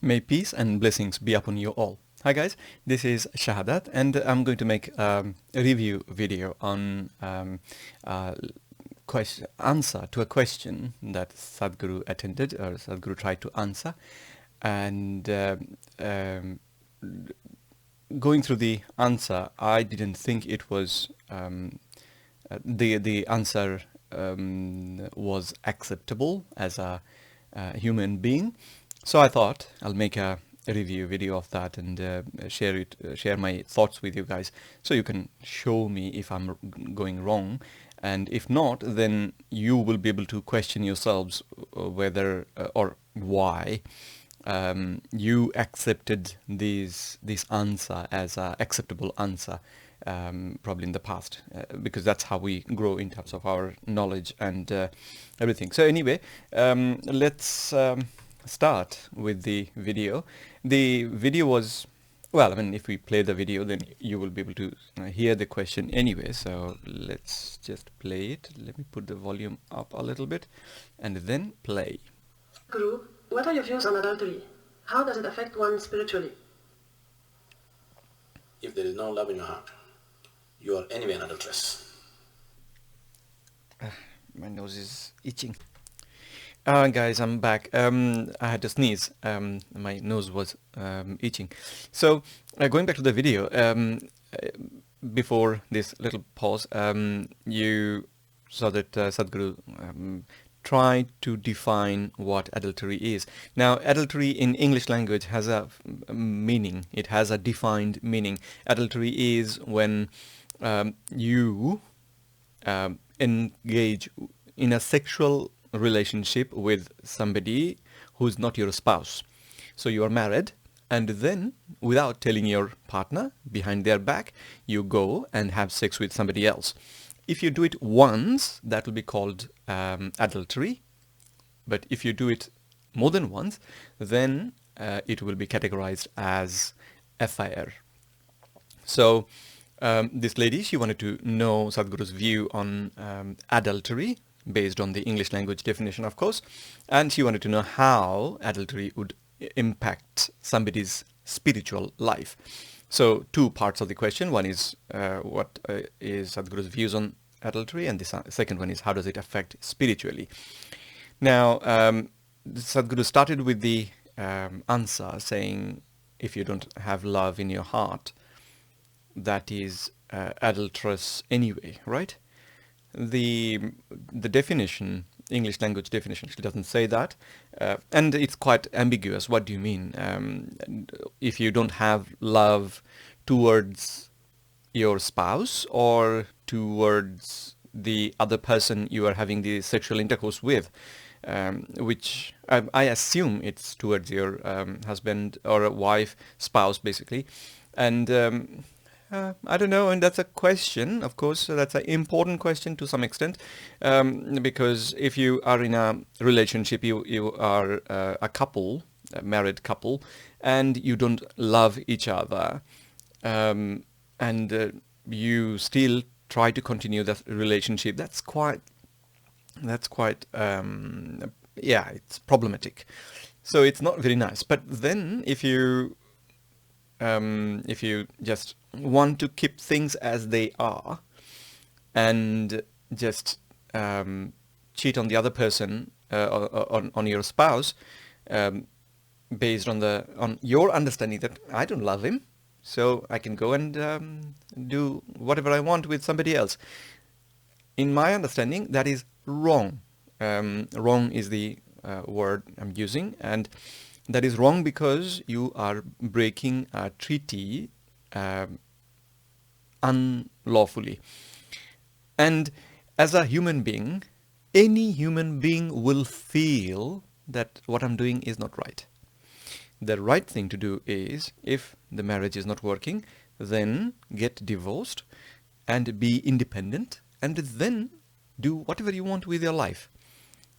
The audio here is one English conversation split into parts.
May peace and blessings be upon you all. Hi guys, this is Shahadat and I'm going to make a review video on answer to a question that Sadhguru attended or Sadhguru tried to answer, and going through the answer, I didn't think it was the answer was acceptable as a human being. So I thought I'll make a review video of that and share my thoughts with you guys, so you can show me if I'm going wrong, and if not, then you will be able to question yourselves whether or why you accepted this answer as a acceptable answer, probably in the past, because that's how we grow in terms of our knowledge and everything. So anyway, let's start with the video. The video was, well, I mean, if we play the video, then you will be able to hear the question anyway. So let's just play it. Let me put the volume up a little bit and then play. Guru, what are your views on adultery? How does it affect one spiritually? If there is no love in your heart, you are anyway an adulteress. My nose is itching. Guys, I'm back. I had to sneeze. My nose was itching. So, going back to the video, before this little pause, you saw that Sadhguru tried to define what adultery is. Now, adultery in English language has a meaning. It has a defined meaning. Adultery is when you engage in a sexual relationship with somebody who's not your spouse. So you are married, and then without telling your partner, behind their back, you go and have sex with somebody else. If you do it once, that will be called adultery. But if you do it more than once, then it will be categorized as affair. So this lady, she wanted to know Sadhguru's view on adultery, based on the English language definition, of course, and she wanted to know how adultery would impact somebody's spiritual life. So two parts of the question. One is what is Sadhguru's views on adultery, and the second one is how does it affect spiritually. Now, Sadhguru started with the answer saying, if you don't have love in your heart, that is adulterous anyway, right? The definition, English language definition, actually doesn't say that, and it's quite ambiguous. What do you mean? If you don't have love towards your spouse or towards the other person you are having the sexual intercourse with, which I assume it's towards your husband or a wife, spouse, basically, and I don't know, and that's a question, of course, that's an important question to some extent, because if you are in a relationship, you are a couple, a married couple, and you don't love each other, and you still try to continue that relationship, that's quite, yeah, it's problematic. So it's not very nice. But then if you just want to keep things as they are and just cheat on the other person, on your spouse, based on your understanding that I don't love him, so I can go and do whatever I want with somebody else. In my understanding, that is wrong. Wrong is the word I'm using, and that is wrong because you are breaking a treaty unlawfully. And as a human being, any human being will feel that what I'm doing is not right. The right thing to do is, if the marriage is not working, then get divorced and be independent, and then do whatever you want with your life.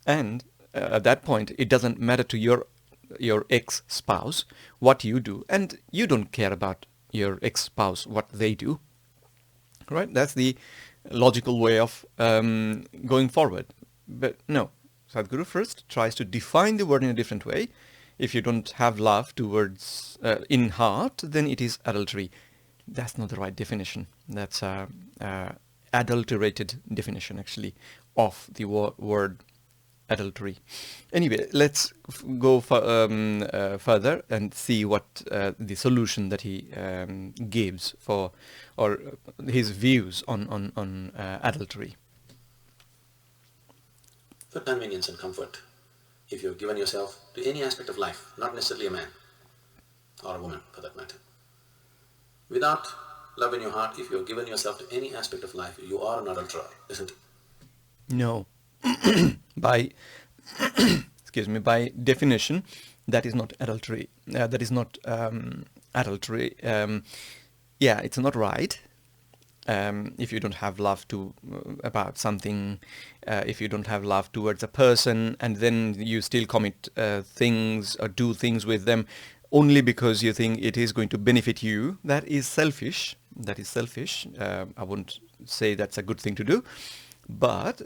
And at that point, it doesn't matter to your ex-spouse what you do, and you don't care about your ex-spouse what they do, right? That's the logical way of going forward. But no, Sadhguru first tries to define the word in a different way. If you don't have love towards in heart, then it is adultery. That's not the right definition. That's a adulterated definition, actually, of the word adultery. Anyway, let's go further and see what the solution that he gives for, or his views on adultery. For convenience and comfort, if you've given yourself to any aspect of life, not necessarily a man or a woman for that matter, without love in your heart, if you've given yourself to any aspect of life, you are an adulterer, isn't it? No. By excuse me, by definition, that is not adultery. That is not adultery. Yeah, it's not right. If you don't have love to about something, if you don't have love towards a person, and then you still commit things or do things with them only because you think it is going to benefit you, that is selfish. That is selfish. I wouldn't say that's a good thing to do. But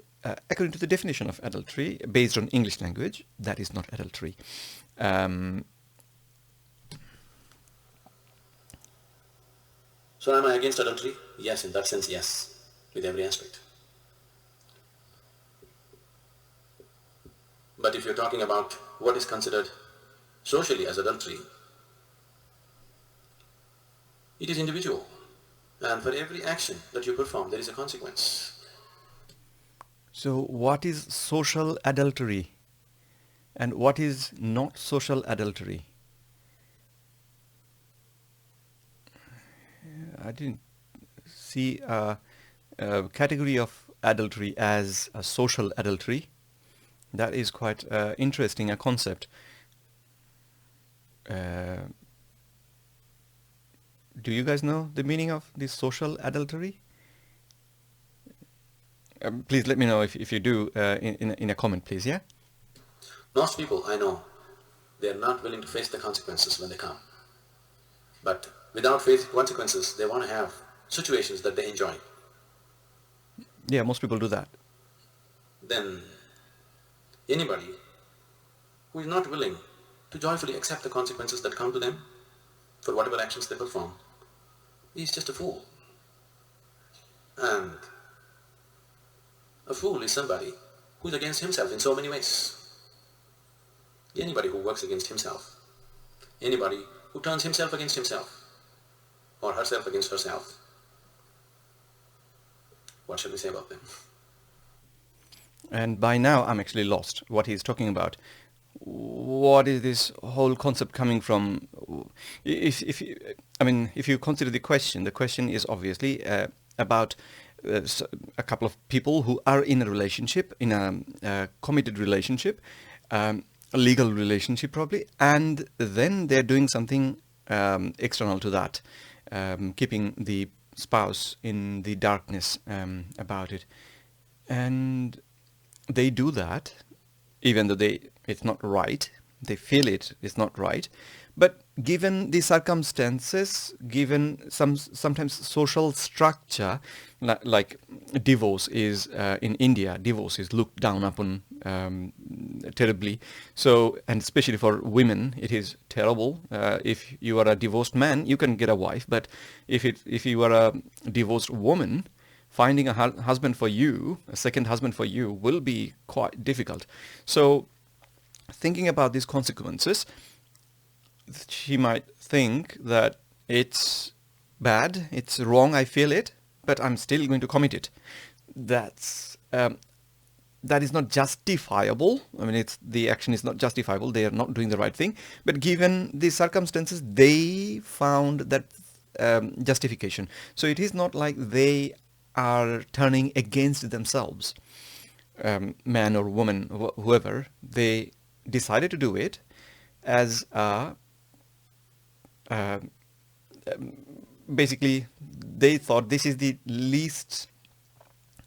according to the definition of adultery, based on English language, that is not adultery. So am I against adultery? Yes, in that sense, yes, with every aspect. But if you're talking about what is considered socially as adultery, it is individual. And for every action that you perform, there is a consequence. So what is social adultery and what is not social adultery? I didn't see a category of adultery as a social adultery. That is quite interesting, a concept. Do you guys know the meaning of this social adultery? Please let me know if you do in a comment, please, yeah? Most people I know, they are not willing to face the consequences when they come. But without facing consequences, they want to have situations that they enjoy. Yeah, most people do that. Then anybody who is not willing to joyfully accept the consequences that come to them for whatever actions they perform is just a fool. And a fool is somebody who is against himself in so many ways. Anybody who works against himself, anybody who turns himself against himself or herself against herself, what shall we say about them? And by now I'm actually lost what he's talking about. What is this whole concept coming from? If you consider the question is obviously about a couple of people who are in a relationship, in a committed relationship, a legal relationship probably, and then they're doing something external to that, keeping the spouse in the darkness about it. And they do that even though it's not right. They feel it's not right. But given the circumstances, given sometimes social structure, like divorce is in India, divorce is looked down upon terribly. So, and especially for women, it is terrible. If you are a divorced man, you can get a wife, but if you are a divorced woman, finding a husband for you, a second husband for you, will be quite difficult. So, thinking about these consequences, she might think that it's bad, it's wrong, I feel it, but I'm still going to commit it. That is not justifiable. I mean, the action is not justifiable. They are not doing the right thing. But given the circumstances, they found that justification. So it is not like they are turning against themselves, man or woman, whoever. They decided to do it as a basically they thought this is the least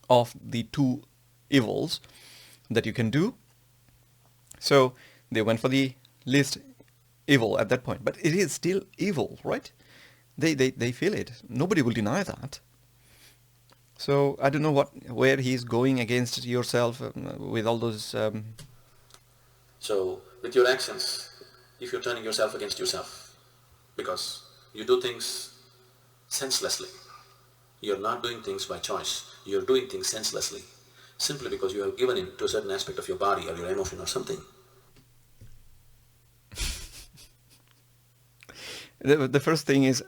of the two evils that you can do. So they went for the least evil at that point. But it is still evil, right? They feel it. Nobody will deny that. So I don't know where he's going against yourself with all those... So with your actions, if you're turning yourself against yourself, because you do things senselessly. You're not doing things by choice, you're doing things senselessly, simply because you have given in to a certain aspect of your body or your emotion or something. The first thing is,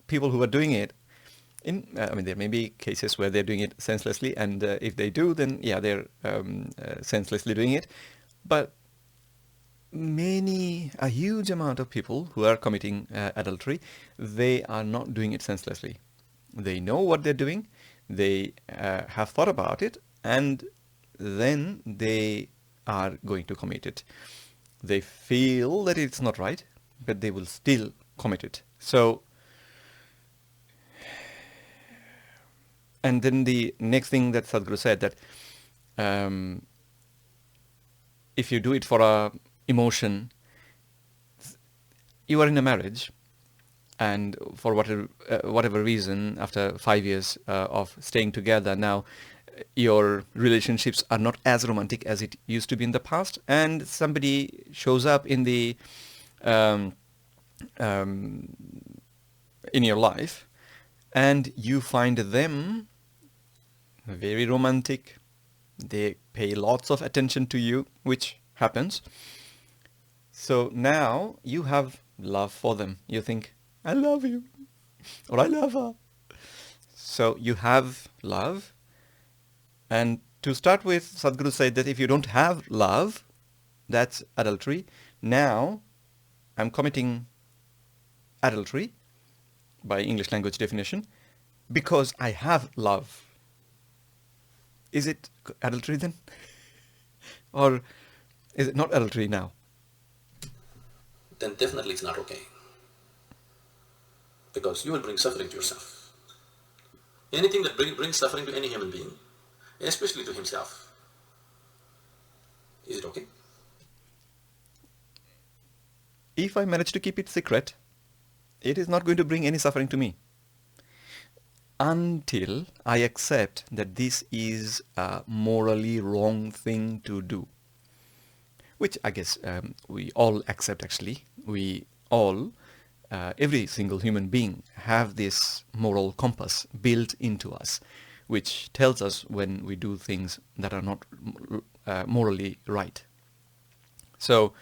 people who are doing it, there may be cases where they're doing it senselessly, and if they do, then yeah, they're senselessly doing it. But a huge amount of people who are committing adultery, they are not doing it senselessly. They know what they're doing, they have thought about it, and then they are going to commit it. They feel that it's not right, but they will still commit it. So, and then the next thing that Sadhguru said, that if you do it for a emotion, you are in a marriage, and for whatever reason, after 5 years of staying together, now your relationships are not as romantic as it used to be in the past, and somebody shows up in the in your life, and you find them very romantic, they pay lots of attention to you, which happens. So now you have love for them. You think, I love you, or I love her. So you have love. And to start with, Sadhguru said that if you don't have love, that's adultery. Now I'm committing adultery by English language definition because I have love. Is it adultery then? Or is it not adultery now? Then definitely it's not okay. Because you will bring suffering to yourself. Anything that brings suffering to any human being, especially to himself, is it okay? If I manage to keep it secret, it is not going to bring any suffering to me. Until I accept that this is a morally wrong thing to do. Which I guess we all accept actually. We all, every single human being, have this moral compass built into us, which tells us when we do things that are not morally right. So,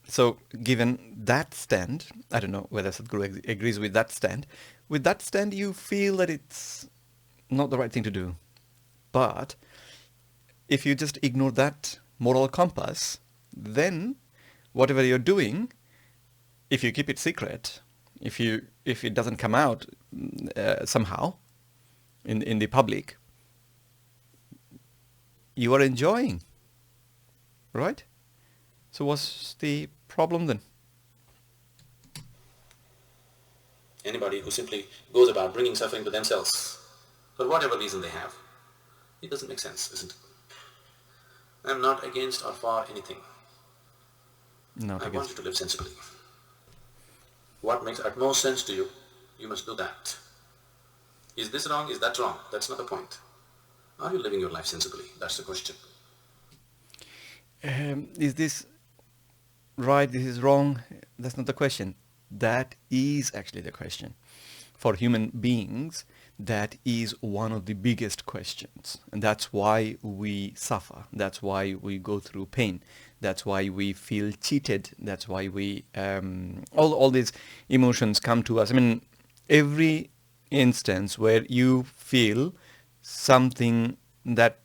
so given that stand, I don't know whether Sadhguru agrees with that stand. With that stand, you feel that it's not the right thing to do. But if you just ignore that moral compass, then whatever you're doing, if you keep it secret, if it doesn't come out somehow in the public, you are enjoying, right? So what's the problem then? Anybody who simply goes about bringing suffering to themselves, for whatever reason they have, it doesn't make sense, isn't it? I'm not against or for anything. I want you to live sensibly. What makes utmost sense to you, you must do that. Is this wrong? Is that wrong? That's not the point. Are you living your life sensibly? That's the question. Is this right? This is wrong? That's not the question. That is actually the question. For human beings, that is one of the biggest questions. And that's why we suffer. That's why we go through pain. That's why we feel cheated. That's why we all these emotions come to us. I mean, every instance where you feel something that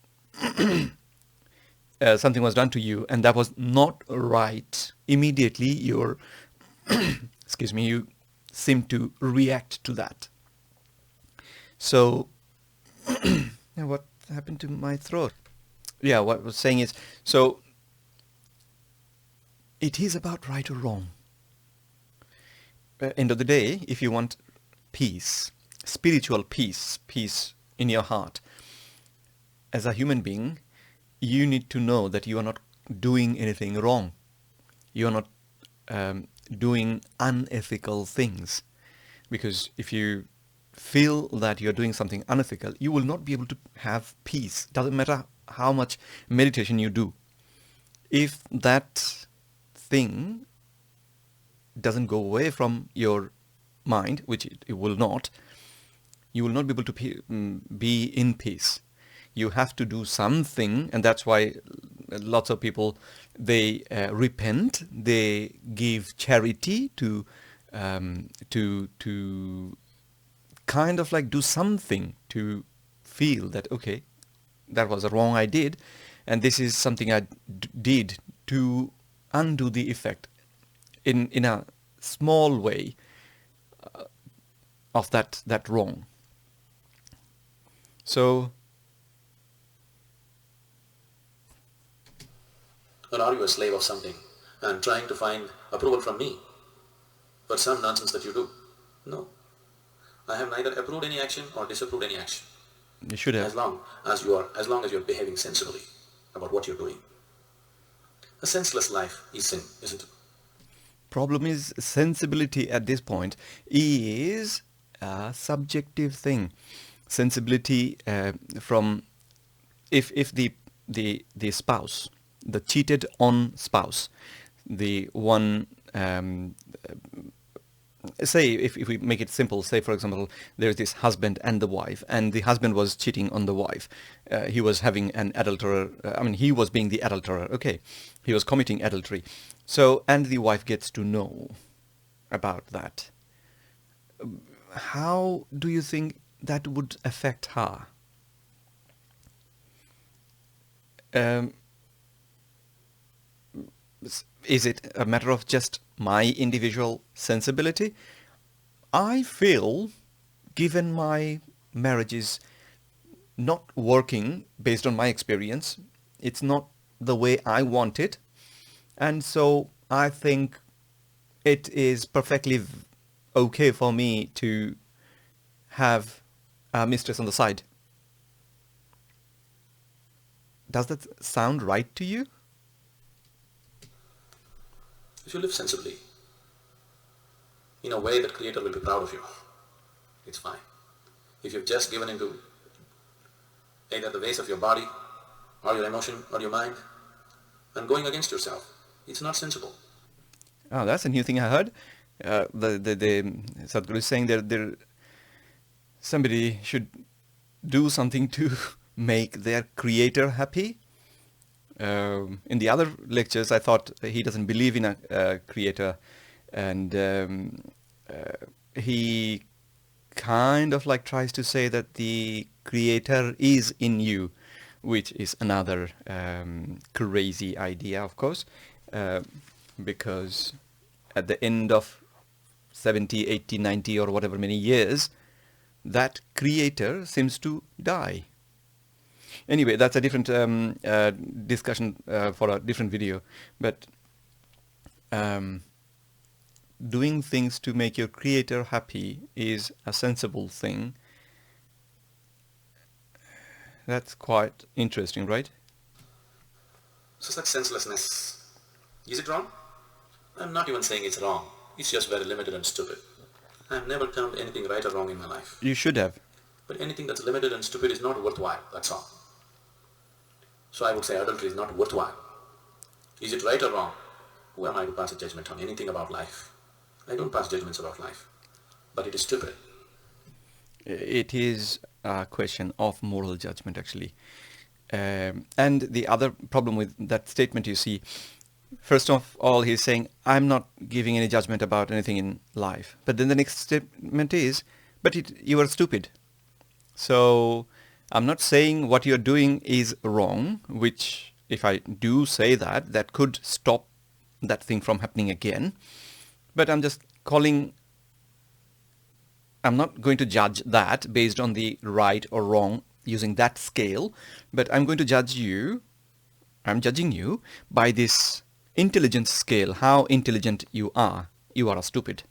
something was done to you and that was not right, immediately you're excuse me, you seem to react to that. So what happened to my throat? Yeah, what I was saying is, so it is about right or wrong. End of the day, if you want peace, spiritual peace, peace in your heart, as a human being, you need to know that you are not doing anything wrong. You are not doing unethical things. Because if you feel that you're doing something unethical, you will not be able to have peace. Doesn't matter how much meditation you do. if that thing doesn't go away from your mind, which it will not, you will not be able to be in peace. You have to do something, and that's why lots of people, they repent, they give charity to kind of like do something to feel that, okay, that was a wrong I did, and this is something I did to undo the effect in a small way of that wrong. So, or are you a slave of something and trying to find approval from me for some nonsense that you do? No. I have neither approved any action or disapproved any action. you should have. As long as you're behaving sensibly about what you're doing. A senseless life is sin, isn't it? Problem is, sensibility at this point is a subjective thing. Sensibility from if the spouse, the cheated on spouse, the one, say if we make it simple, say for example there's this husband and the wife, and the husband was cheating on the wife. He was having an adulterer, he was being the adulterer, okay, he was committing adultery. So, and the wife gets to know about that. How do you think that would affect her? Is it a matter of just my individual sensibility? I feel, given my marriage is not working based on my experience, it's not the way I want it, and so I think it is perfectly okay for me to have a mistress on the side. Does that sound right to you? If you live sensibly, in a way that Creator will be proud of you, it's fine. If you've just given into either the ways of your body or your emotion or your mind and going against yourself, it's not sensible. Oh, that's a new thing I heard. The Sadhguru is saying that somebody should do something to make their creator happy. In the other lectures, I thought he doesn't believe in a creator, and he kind of like tries to say that the creator is in you, which is another crazy idea, of course, because at the end of 70, 80, 90 or whatever many years, that creator seems to die. Anyway, that's a different discussion for a different video. But doing things to make your creator happy is a sensible thing. That's quite interesting, right? So such senselessness, is it wrong? I'm not even saying it's wrong. It's just very limited and stupid. I've never termed anything right or wrong in my life. You should have. But anything that's limited and stupid is not worthwhile, that's all. So I would say adultery is not worthwhile. Is it right or wrong? Who am I to pass a judgment on anything about life? I don't pass judgments about life. But it is stupid. It is a question of moral judgment, actually. And the other problem with that statement, you see, first of all, he's saying, I'm not giving any judgment about anything in life. But then the next statement is, but you are stupid. So I'm not saying what you're doing is wrong, which if I do say that, that could stop that thing from happening again. But I'm just I'm not going to judge that based on the right or wrong using that scale, but I'm going to judge you, I'm judging you by this intelligence scale, how intelligent you are. You are a stupid.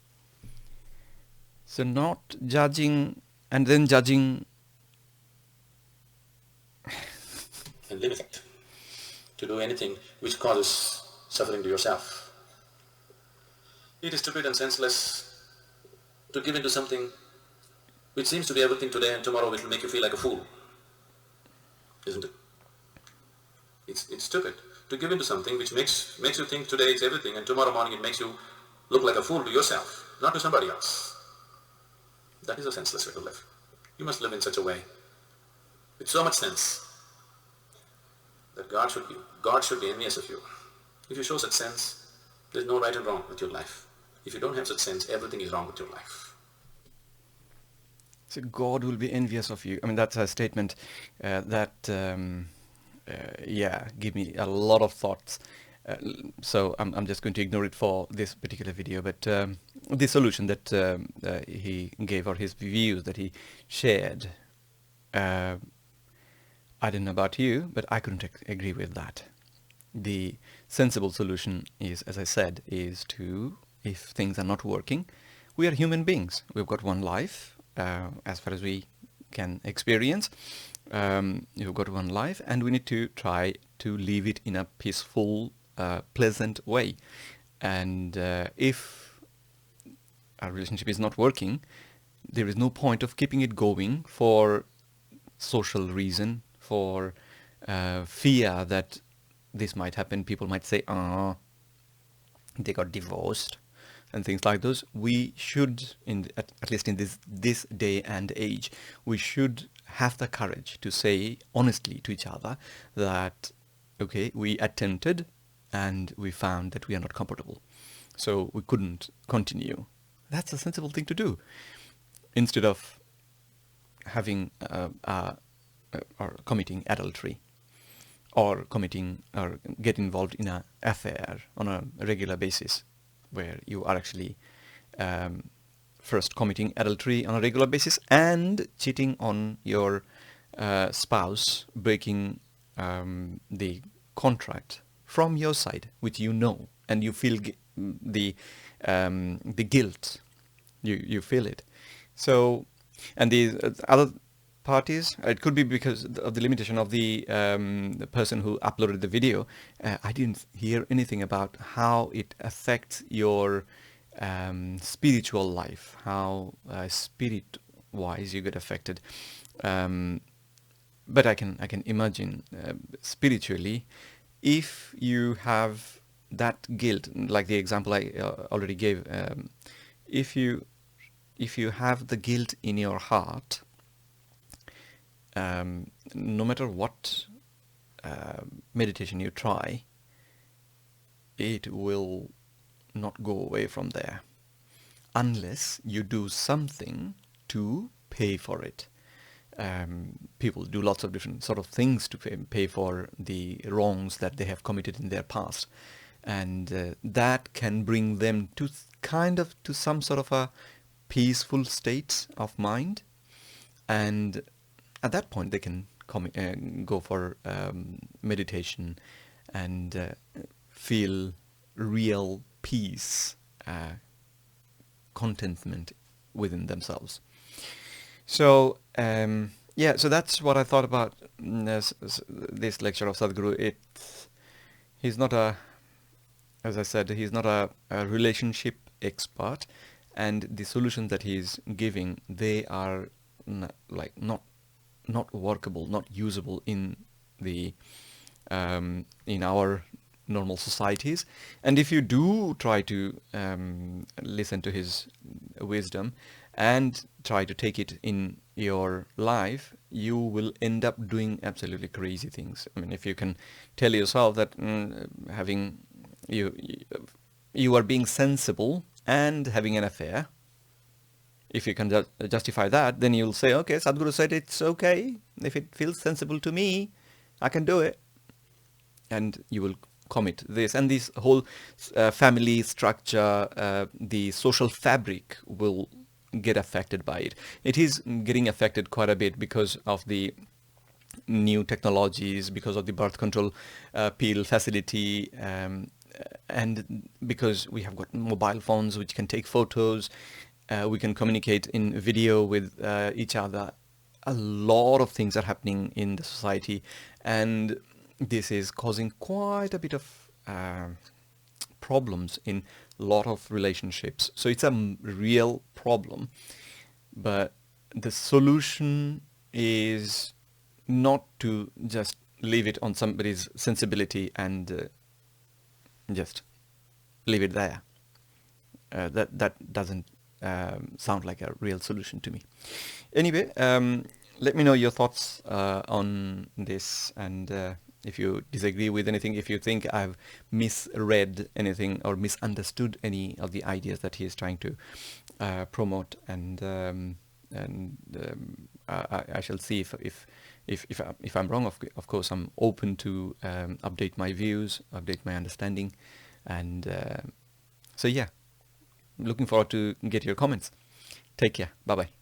So not judging and then judging. And limit it to do anything which causes suffering to yourself. It is stupid and senseless to give into something which seems to be everything today and tomorrow it will make you feel like a fool. Isn't it? It's stupid to give into something which makes you think today is everything and tomorrow morning it makes you look like a fool to yourself, not to somebody else. That is a senseless way to live. You must live in such a way, with so much sense, that God should be envious of you. If you show such sense, there is no right and wrong with your life. If you don't have such sense, everything is wrong with your life. So God will be envious of you. I mean, that's a statement that, give me a lot of thoughts. So I'm just going to ignore it for this particular video. But the solution that he gave, or his views that he shared, I don't know about you, but I couldn't agree with that. The sensible solution is, as I said, is to, if things are not working, we are human beings. We've got one life, as far as we can experience. We've got one life, and we need to try to live it in a peaceful, pleasant way. And if our relationship is not working, there is no point of keeping it going for social reason, for fear that this might happen. People might say, they got divorced, and things like those. We should, at least in this day and age, we should have the courage to say honestly to each other that, okay, we attempted and we found that we are not comfortable, so we couldn't continue. That's a sensible thing to do, instead of having or committing adultery, or get involved in an affair on a regular basis, where you are actually first committing adultery on a regular basis and cheating on your spouse, breaking the contract from your side, which you know, and you feel the guilt. You feel it. So, and the other parties, it could be because of the limitation of the person who uploaded the video. I didn't hear anything about how it affects your spiritual life, how spirit-wise you get affected. But I can imagine spiritually, if you have that guilt, like the example I already gave, if you have the guilt in your heart, no matter what meditation you try, it will not go away from there, unless you do something to pay for it. People do lots of different sort of things to pay for the wrongs that they have committed in their past, and that can bring them to to some sort of a peaceful state of mind, and at that point they can go for meditation and feel real peace, contentment within themselves. So so that's what I thought about this lecture of Sadhguru. He's not as I said, he's not a relationship expert, and the solutions that he's giving, they are not workable, not usable in our normal societies. And if you do try to listen to his wisdom and try to take it in your life, you will end up doing absolutely crazy things. I mean, if you can tell yourself that you are being sensible and having an affair, if you can justify that, then you'll say, okay, Sadhguru said it's okay. If it feels sensible to me, I can do it. And you will commit this. And this whole family structure, the social fabric will get affected by it. It is getting affected quite a bit because of the new technologies, because of the birth control pill facility, and because we have got mobile phones which can take photos. We can communicate in video with each other. A lot of things are happening in the society, and this is causing quite a bit of problems in a lot of relationships. So it's a real problem, but the solution is not to just leave it on somebody's sensibility and just leave it there. That doesn't sound like a real solution to me. Anyway, let me know your thoughts on this, and if you disagree with anything, if you think I've misread anything or misunderstood any of the ideas that he is trying to promote, and I shall see if I'm wrong. Of course, I'm open to update my views, update my understanding, and so yeah, looking forward to get your comments. Take care. Bye bye.